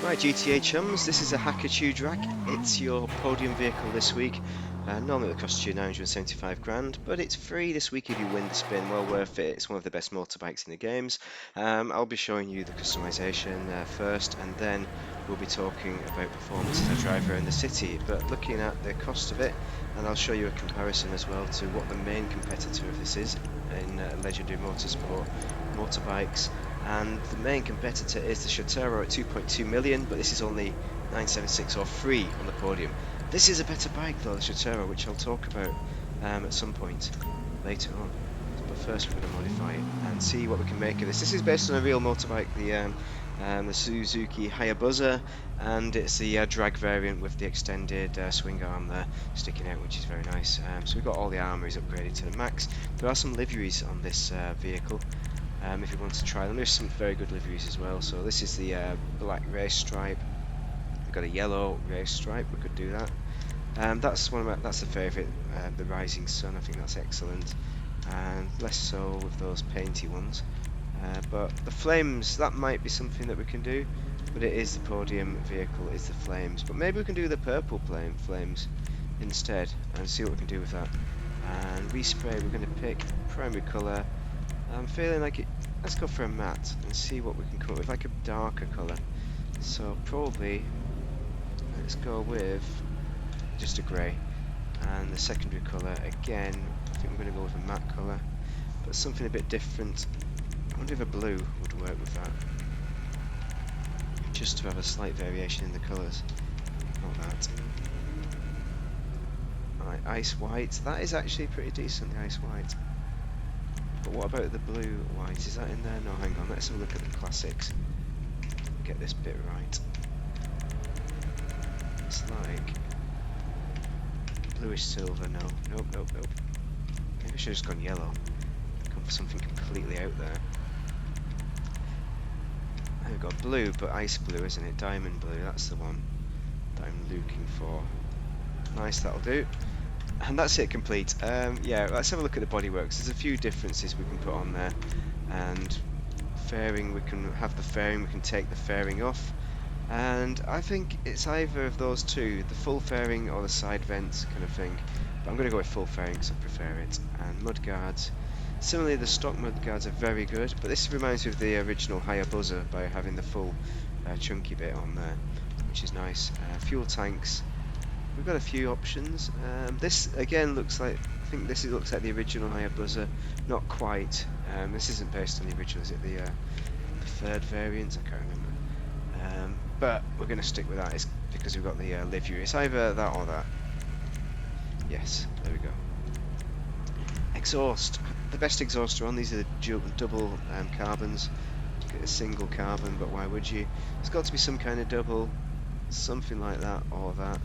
Right, GTA chums, this is a Hakuchou drag. It's your podium vehicle this week. Normally it would cost you 975 grand, but it's free this week if you win the spin. Well worth it. It's one of the best motorbikes in the games. I'll be showing you the customization first, and then we'll be talking about performance as a driver in the city. But looking at the cost of it, and I'll show you a comparison as well to what the main competitor of this is in Legendary Motorsport motorbikes. And the main competitor is the Shotaro at 2.2 million, but this is only 976 or free on the podium. This is a better bike though, the Shotaro, which I'll talk about at some point later on. But first we're going to modify it and see what we can make of this. This is based on a real motorbike, the Susuki Hayabusa, and it's the drag variant with the extended swing arm there sticking out, which is very nice. So we've got all the armories upgraded to the max. There are some liveries on this vehicle. If you want to try them, there's some very good liveries as well. So this is the black race stripe. We've got a yellow race stripe. We could do that. That's that's the favourite, the Rising Sun. I think that's excellent, and less so with those painty ones. But the flames, that might be something that we can do. But it is the podium vehicle, is the flames. But maybe we can do the purple flames instead, and see what we can do with that. And respray, we're going to pick primary colour. I'm feeling like it. Let's go for a matte and see what we can come up with, like a darker colour. So probably let's go with just a grey, and the secondary colour again. I think we're going to go with a matte colour, but something a bit different. I wonder if a blue would work with that, just to have a slight variation in the colours. Not that. Right, ice white. That is actually pretty decent, the ice white. But what about the blue white? Is that in there? No, hang on, let's have a look at the classics. Get this bit right. It's like bluish silver. No, nope. Maybe I should have just gone yellow. Gone for something completely out there. And we've got blue, but ice blue, isn't it? Diamond blue, that's the one that I'm looking for. Nice, that'll do. And that's it, complete. Yeah, let's have a look at the bodyworks. There's a few differences we can put on there. And fairing, we can have the fairing, we can take the fairing off. And I think it's either of those two, the full fairing or the side vents kind of thing. But I'm going to go with full fairing because I prefer it. And mudguards. Similarly, the stock mudguards are very good, but this reminds me of the original Hayabusa by having the full chunky bit on there, which is nice. Fuel tanks. We've got a few options. This again looks like, I think this looks like the original Hayabusa, not quite. This isn't based on the original, is it? The third variant? I can't remember. But we're going to stick with that. It's because we've got the livery. It's either that or that. Yes, there we go. Exhaust. The best exhaust are on. These are the double carbons. Get a single carbon, but why would you? It's got to be some kind of double, something like that or that.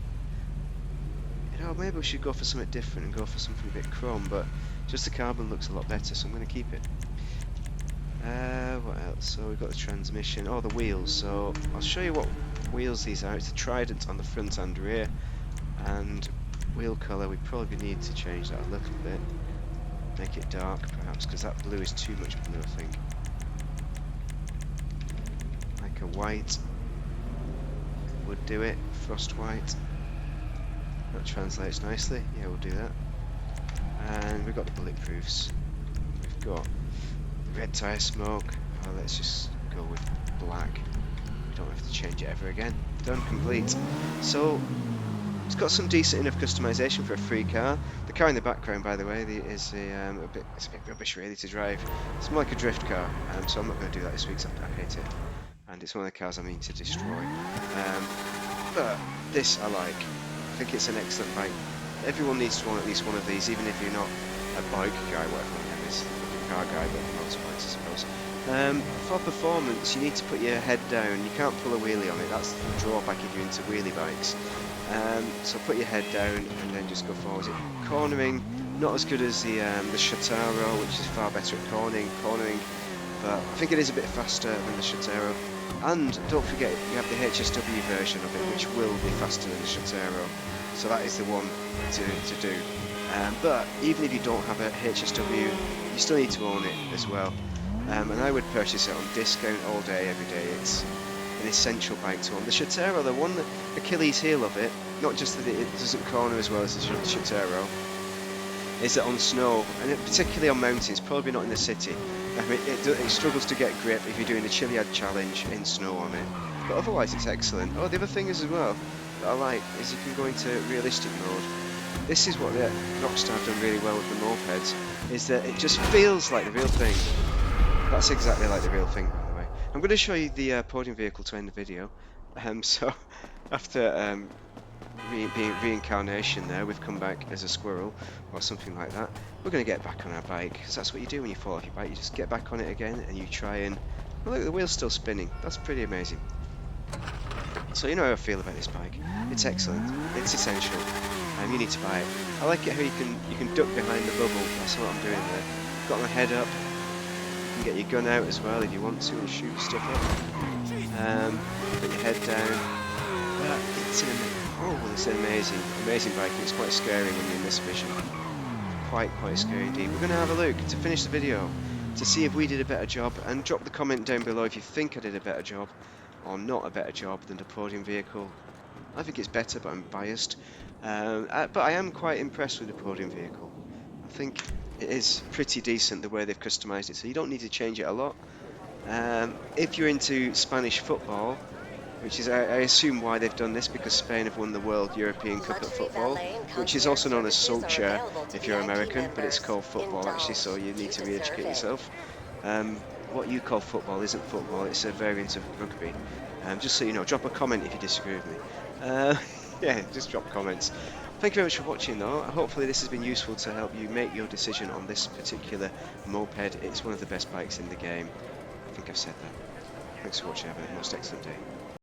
You know, maybe we should go for something different and go for something a bit chrome, but just the carbon looks a lot better, so I'm going to keep it. What else? So we've got the transmission, the wheels. So I'll show you what wheels these are. It's a Trident on the front and rear, and wheel colour, we probably need to change that a little bit. Make it dark, perhaps, because that blue is too much blue, I think. Like a white would do it, frost white. That translates nicely. Yeah, we'll do that. And we've got the bulletproofs. We've got red tyre smoke. Let's just go with black. We don't have to change it ever again. Done, complete. So it's got some decent enough customization for a free car. The car in the background, by the way, is it's a bit rubbish really to drive. It's more like a drift car, so I'm not going to do that this week. I hate it, and it's one of the cars I mean to destroy. But this I like. I think it's an excellent bike. Everyone needs to own at least one of these, even if you're not a bike guy, whatever your name is, a car guy, but motorbikes, I suppose. For performance, you need to put your head down. You can't pull a wheelie on it. That's the drawback if you're into wheelie bikes. So put your head down and then just go forward. Cornering, not as good as the Shotaro, which is far better at cornering, but I think it is a bit faster than the Shotaro. And don't forget, you have the HSW version of it, which will be faster than the Shotaro. So that is the one to do. But even if you don't have a HSW, you still need to own it as well. And I would purchase it on discount all day, every day. an essential bike to own. The Shotero, the one Achilles heel of it, not just that it doesn't corner as well as the Shotero, is that on snow, and particularly on mountains, probably not in the city, I mean, it struggles to get grip if you're doing the Chiliad challenge in snow on it. But otherwise it's excellent. Oh, the other thing is as well that I like is you can go into realistic mode. This is what the Rockstar have done really well with the mopeds, is that it just feels like the real thing. That's exactly like the real thing, by the way. I'm going to show you the podium vehicle to end the video. So after being reincarnation there, we've come back as a squirrel or something like that. We're going to get back on our bike, because that's what you do when you fall off your bike. You just get back on it again and you try and... Well, look, the wheel's still spinning. That's pretty amazing. So you know how I feel about this bike. It's excellent. It's essential. You need to buy it. I like it how you can duck behind the bubble. That's what I'm doing there. Got my head up. You can get your gun out as well if you want to and shoot stuff up. Put your head down. It's an amazing bike. It's quite scary when you're in this mission. Quite scary indeed. We're going to have a look to finish the video to see if we did a better job, and drop the comment down below if you think I did a better job or not a better job than the podium vehicle. I think it's better, but I'm biased. But I am quite impressed with the podium vehicle. I think it is pretty decent the way they've customised it, so you don't need to change it a lot. If you're into Spanish football, which is, I assume, why they've done this, because Spain have won the World European Cup at football, which is also known as soccer if you're American, but it's called football actually, so you need to re-educate yourself. What you call football isn't football, it's a variant of rugby. Just so you know, drop a comment if you disagree with me. Yeah, just drop comments. Thank you very much for watching though. Hopefully this has been useful to help you make your decision on this particular moped. It's one of the best bikes in the game. I think I've said that. Thanks for watching, have a most excellent day.